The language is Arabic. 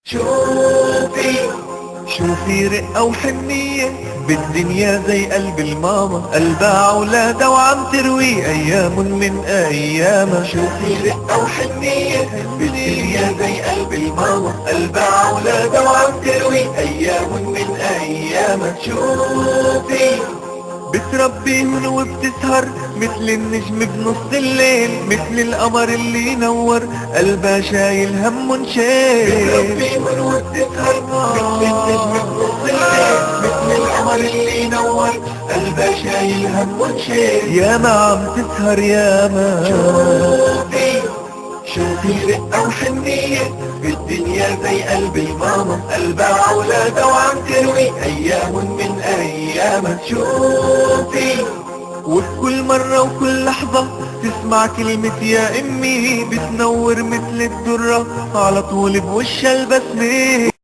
شوفي رقة وحنية بالدنيا زي قلب الماما، قلبها أولادها وعم تروي أيام من أيامها. شوفي رقة وحنية بالدنيا زي قلب الماما، قلبها أولادها وعم تروي أيام من أيامها. شوفي بتربيهن وبتسهر مثل النجم بنص الليل، مثل القمر اللي نور قلبها شايل هم شيل. بتربيهن وبتسهر مثل النجم بنص الليل، مثل القمر اللي نور قلبها شايل هم شيل. يا ما عم تسهر يا ما. شوفي رقة وحنية بالدنيا زي قلب الماما، قلبها أولادها وعم تروي أيام من أيامها. شوفي وبكل مرة وكل لحظة تسمع كلمة يا أمي، بتنور مثل الدرة على طول بوشها البسمة.